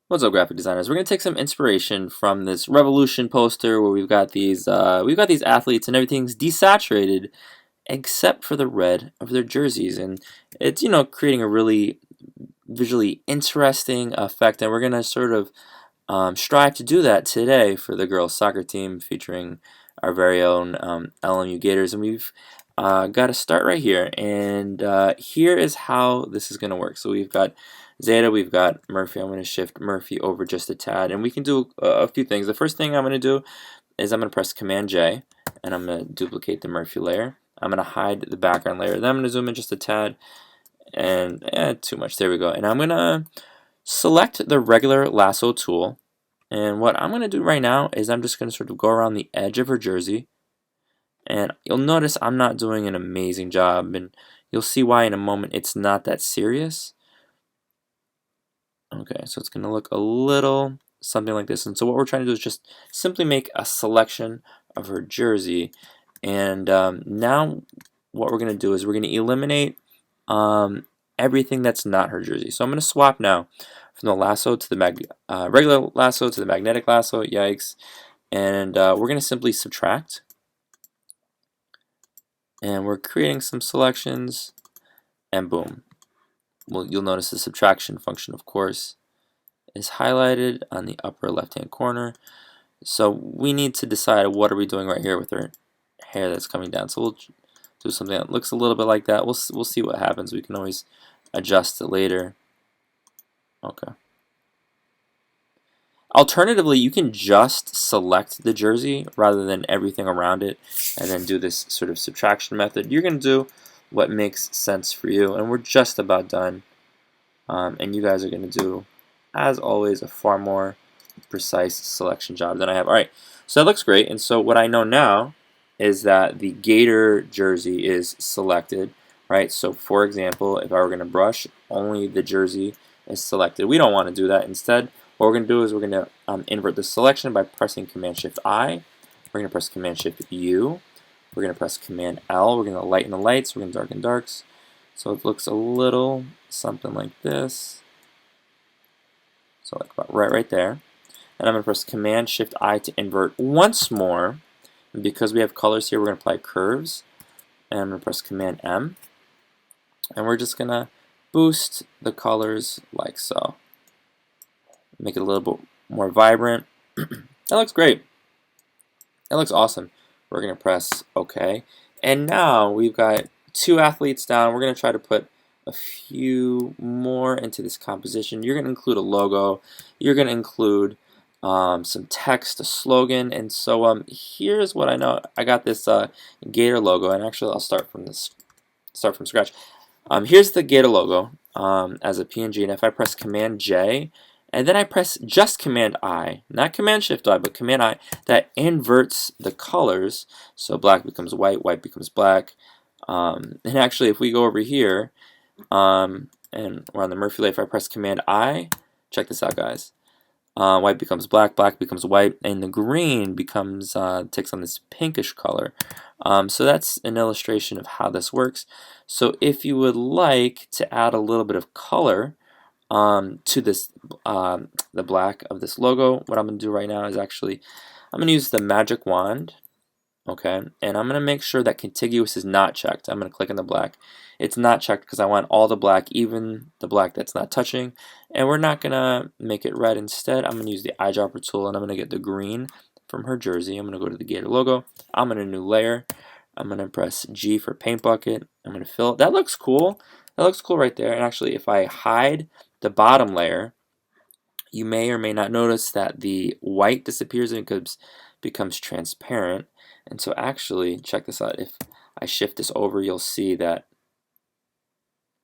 What's up, graphic designers? We're gonna take some inspiration from this Revolution poster where we've got these athletes and everything's desaturated except for the red of their jerseys, and it's creating a really visually interesting effect, and we're gonna sort of strive to do that today for the girls soccer team featuring our very own LMU Gators, and we've got to start right here, and here is how this is going to work. So we've got Zeta, we've got Murphy. I'm going to shift Murphy over just a tad, and we can do a few things. The first thing I'm going to do is I'm going to press Command J, and I'm going to duplicate the Murphy layer. I'm going to hide the background layer. Then I'm going to zoom in just a tad, and too much. There we go. And I'm going to select the regular lasso tool, and what I'm going to do right now is I'm just going to sort of go around the edge of her jersey, and you'll notice I'm not doing an amazing job, and you'll see why in a moment. It's not that serious. Okay, so it's going to look a little something like this, and so what we're trying to do is just simply make a selection of her jersey, and now what we're going to do is we're going to eliminate everything that's not her jersey. So I'm going to swap now from the lasso to the regular lasso to the magnetic lasso. Yikes. And we're going to simply subtract. And we're creating some selections. And boom. Well, you'll notice the subtraction function, of course, is highlighted on the upper left-hand corner. So we need to decide what are we doing right here with her hair that's coming down. So we'll do something that looks a little bit like that. We'll see what happens. We can always adjust it later. Okay. Alternatively, you can just select the jersey rather than everything around it and then do this sort of subtraction method. You're going to do what makes sense for you, and we're just about done. And you guys are going to do, as always, a far more precise selection job than I have. All right, so that looks great. And so what I know now is that the Gator jersey is selected, right? So for example, if I were going to brush, only the jersey is selected. We don't want to do that. Instead, what we're going to do is we're going to invert the selection by pressing Command-Shift-I. We're going to press Command-Shift-U. We're going to press Command-L. We're going to lighten the lights. We're going to darken darks. So it looks a little something like this. So like about right there. And I'm going to press Command-Shift-I to invert once more. And because we have colors here, we're going to apply curves. And I'm going to press Command-M. And we're just going to boost the colors like so. Make it a little bit more vibrant. That looks great. That looks awesome. We're going to press OK. And now we've got two athletes down. We're going to try to put a few more into this composition. You're going to include a logo. You're going to include some text, a slogan, and so here's what I know. I got this Gator logo, and actually I'll start from scratch. Here's the Gator logo as a PNG, and if I press Command J, and then I press just Command I, not Command Shift I, but Command I, that inverts the colors. So black becomes white, white becomes black. And actually, if we go over here, and we're on the Murphy layer, if I press Command I, check this out, guys. White becomes black, black becomes white, and the green becomes takes on this pinkish color. So that's an illustration of how this works. So if you would like to add a little bit of color to this, the black of this logo, what I'm going to do right now is actually I'm going to use the magic wand. Okay, and I'm going to make sure that contiguous is not checked. I'm going to click on the black. It's not checked because I want all the black, even the black that's not touching. And we're not going to make it red. Instead, I'm going to use the eyedropper tool, and I'm going to get the green from her jersey. I'm going to go to the Gator logo. I'm in a new layer. I'm going to press G for paint bucket. I'm going to fill it. That looks cool. That looks cool right there. And actually, if I hide the bottom layer, you may or may not notice that the white disappears and it becomes transparent. And so actually, check this out. If I shift this over, you'll see that,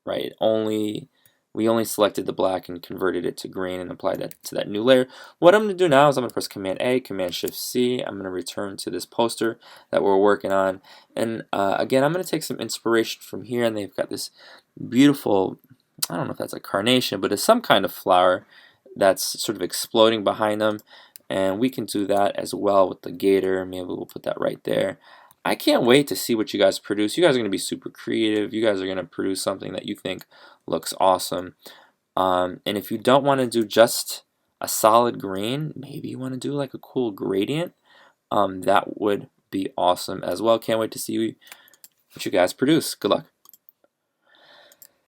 right, we only selected the black and converted it to green and applied that to that new layer. What I'm going to do now is I'm going to press Command A, Command Shift C. I'm going to return to this poster that we're working on. And again, I'm going to take some inspiration from here, and they've got this beautiful, I don't know if that's a carnation, but it's some kind of flower that's sort of exploding behind them. And we can do that as well with the Gator. Maybe we'll put that right there. I can't wait to see what you guys produce. You guys are going to be super creative. You guys are going to produce something that you think looks awesome. And if you don't want to do just a solid green. Maybe you want to do like a cool gradient. That would be awesome as well. Can't wait to see what you guys produce. Good luck.